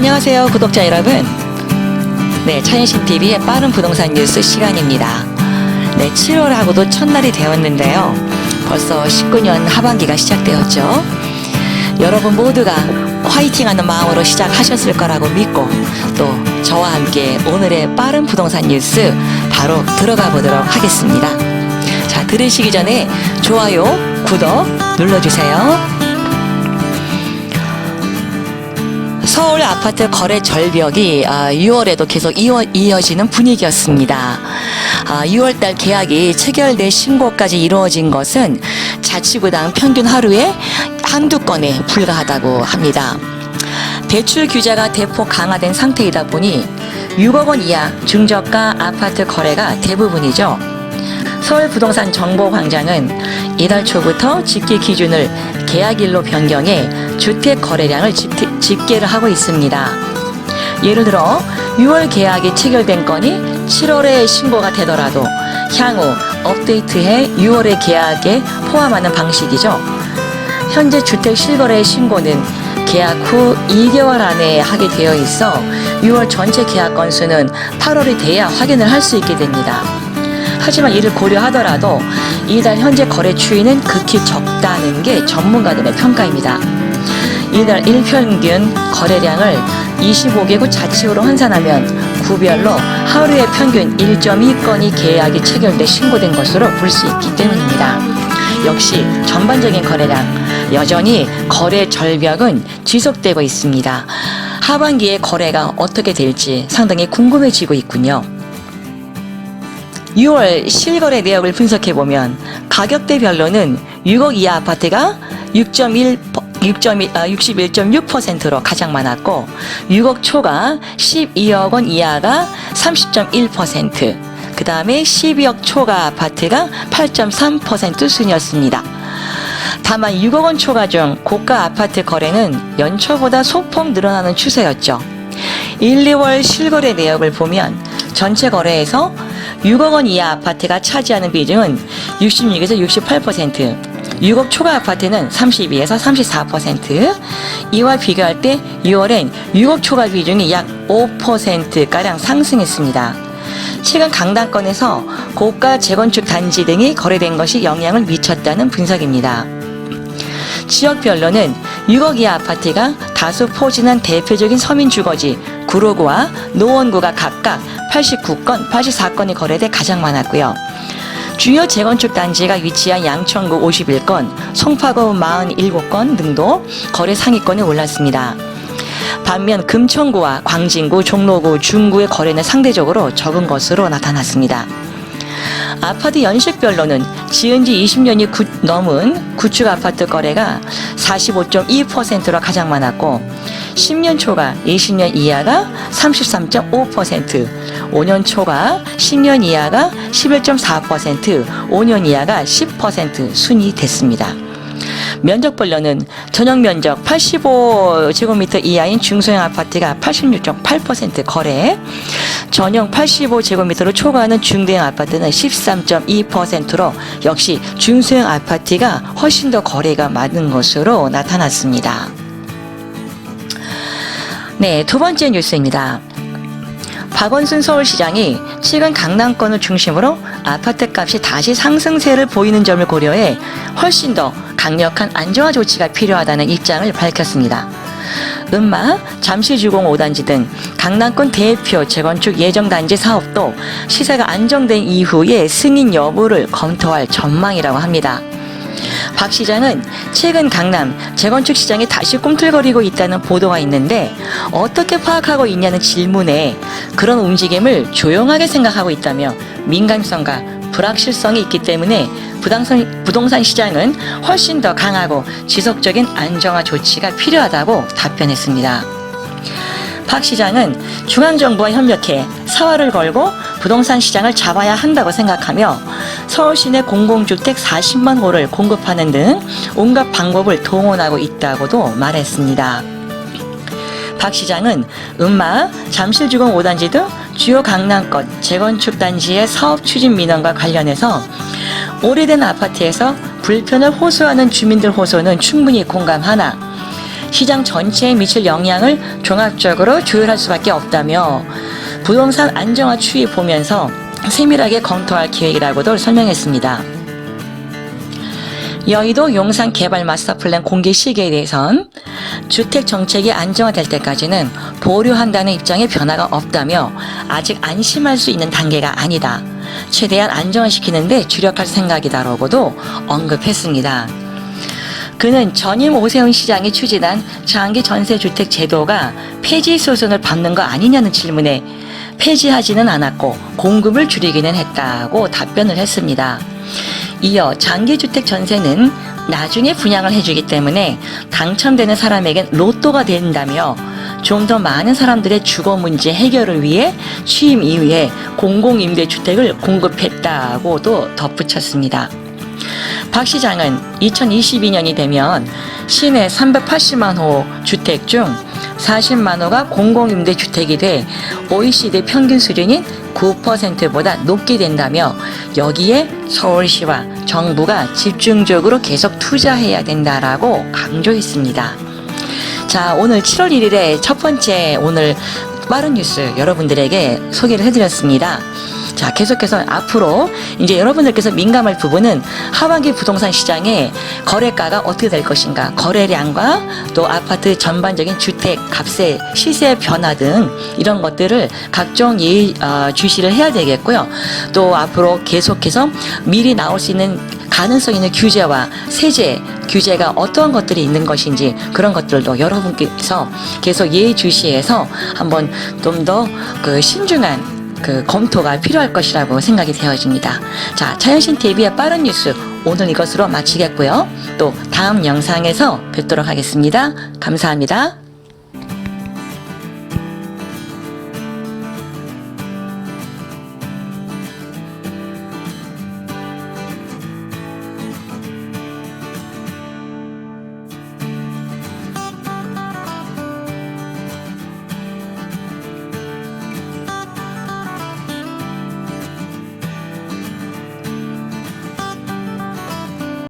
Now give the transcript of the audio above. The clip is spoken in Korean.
안녕하세요, 구독자 여러분. 네, 차인신TV의 빠른 부동산 뉴스 시간입니다. 네, 7월하고도 첫날이 되었는데요. 벌써 19년 하반기가 시작되었죠. 여러분 모두가 화이팅하는 마음으로 시작하셨을 거라고 믿고, 또 저와 함께 오늘의 빠른 부동산 뉴스 바로 들어가 보도록 하겠습니다. 자, 들으시기 전에 좋아요, 구독 눌러주세요. 서울 아파트 거래 절벽이 6월에도 계속 이어지는 분위기였습니다. 6월달 계약이 체결돼 신고까지 이루어진 것은 자치구당 평균 하루에 한두 건에 불과하다고 합니다. 대출 규제가 대폭 강화된 상태이다 보니 6억 원 이하 중저가 아파트 거래가 대부분이죠. 서울부동산 정보광장은 이달 초부터 집계 기준을 계약일로 변경해 주택 거래량을 집계를 하고 있습니다. 예를 들어 6월 계약이 체결된 건이 7월에 신고가 되더라도 향후 업데이트해 6월의 계약에 포함하는 방식이죠. 현재 주택 실거래 신고는 계약 후 2개월 안에 하게 되어 있어 6월 전체 계약 건수는 8월이 돼야 확인을 할 수 있게 됩니다. 하지만 이를 고려하더라도 이달 현재 거래 추이는 극히 적다는 게 전문가들의 평가입니다. 이달 일평균 거래량을 25개국 자치구로 환산하면 구별로 하루에 평균 1.2건이 계약이 체결돼 신고된 것으로 볼 수 있기 때문입니다. 역시 전반적인 거래량, 여전히 거래 절벽은 지속되고 있습니다. 하반기에 거래가 어떻게 될지 상당히 궁금해지고 있군요. 6월 실거래 내역을 분석해보면 가격대별로는 6억 이하 아파트가 61.6%로 가장 많았고 6억 초가 12억 원 이하가 30.1%, 그 다음에 12억 초과 아파트가 8.3% 순이었습니다. 다만 6억 원 초과 중 고가 아파트 거래는 연초보다 소폭 늘어나는 추세였죠. 1, 2월 실거래 내역을 보면 전체 거래에서 6억 원 이하 아파트가 차지하는 비중은 66에서 68%, 6억 초과 아파트는 32에서 34%, 이와 비교할 때 6월엔 6억 초과 비중이 약 5%가량 상승했습니다. 최근 강남권에서 고가 재건축 단지 등이 거래된 것이 영향을 미쳤다는 분석입니다. 지역별로는 6억 이하 아파트가 다수 포진한 대표적인 서민 주거지 구로구와 노원구가 각각 89건, 84건이 거래돼 가장 많았고요. 주요 재건축 단지가 위치한 양천구 51건, 송파구 47건 등도 거래 상위권에 올랐습니다. 반면 금천구와 광진구, 종로구, 중구의 거래는 상대적으로 적은 것으로 나타났습니다. 아파트 연식별로는 지은 지 20년이 넘은 구축 아파트 거래가 45.2%로 가장 많았고 10년 초과 20년 이하가 33.5%, 5년 초과 10년 이하가 11.4%, 5년 이하가 10% 순이됐습니다. 면적별로는 전용 면적 85제곱미터 이하인 중소형 아파트가 86.8% 거래, 전용 85제곱미터로 초과하는 중대형 아파트는 13.2%로 역시 중소형 아파트가 훨씬 더 거래가 많은 것으로 나타났습니다. 네, 두 번째 뉴스입니다. 박원순 서울시장이 최근 강남권을 중심으로 아파트 값이 다시 상승세를 보이는 점을 고려해 훨씬 더 강력한 안정화 조치가 필요하다는 입장을 밝혔습니다. 은마, 잠실주공 5단지 등 강남권 대표 재건축 예정단지 사업도 시세가 안정된 이후에 승인 여부를 검토할 전망이라고 합니다. 박 시장은 최근 강남 재건축 시장이 다시 꿈틀거리고 있다는 보도가 있는데 어떻게 파악하고 있냐는 질문에 그런 움직임을 조용하게 생각하고 있다며 민감성과 불확실성이 있기 때문에 부동산 시장은 훨씬 더 강하고 지속적인 안정화 조치가 필요하다고 답변했습니다. 박 시장은 중앙정부와 협력해 사활을 걸고 부동산 시장을 잡아야 한다고 생각하며 서울 시내 공공주택 40만 호를 공급하는 등 온갖 방법을 동원하고 있다고도 말했습니다. 박 시장은 은마, 잠실주공 5단지 등 주요 강남권 재건축 단지의 사업 추진 민원과 관련해서 오래된 아파트에서 불편을 호소하는 주민들 호소는 충분히 공감하나 시장 전체에 미칠 영향을 종합적으로 조율할 수밖에 없다며 부동산 안정화 추이 보면서 세밀하게 검토할 계획이라고도 설명했습니다. 여의도 용산 개발 마스터 플랜 공개 시기에 대해선 주택 정책이 안정화될 때까지는 보류한다는 입장에 변화가 없다며 아직 안심할 수 있는 단계가 아니다. 최대한 안정화시키는데 주력할 생각이다라고도 언급했습니다. 그는 전임 오세훈 시장이 추진한 장기 전세주택 제도가 폐지 소송을 받는 거 아니냐는 질문에 폐지하지는 않았고 공급을 줄이기는 했다고 답변을 했습니다. 이어 장기주택 전세는 나중에 분양을 해주기 때문에 당첨되는 사람에겐 로또가 된다며 좀 더 많은 사람들의 주거 문제 해결을 위해 취임 이후에 공공임대주택을 공급했다고도 덧붙였습니다. 박 시장은 2022년이 되면 시내 380만 호 주택 중 40만 호가 공공임대주택이 돼 OECD 평균 수준인 9%보다 높게 된다며 여기에 서울시와 정부가 집중적으로 계속 투자해야 된다라고 강조했습니다. 자, 오늘 7월 1일에 첫 번째 오늘 빠른 뉴스 여러분들에게 소개를 해드렸습니다. 자, 계속해서 앞으로 이제 여러분들께서 민감할 부분은 하반기 부동산 시장의 거래가가 어떻게 될 것인가, 거래량과 또 아파트 전반적인 주택 값의 시세 변화 등 이런 것들을 각종 주시를 해야 되겠고요. 또 앞으로 계속해서 미리 나올 수 있는 가능성 있는 규제와 세제 규제가 어떠한 것들이 있는 것인지 그런 것들도 여러분께서 계속 예의주시해서 한번 좀 더 신중한 검토가 필요할 것이라고 생각이 되어집니다. 자, 차현신 TV의 빠른 뉴스 오늘 이것으로 마치겠고요. 또 다음 영상에서 뵙도록 하겠습니다. 감사합니다.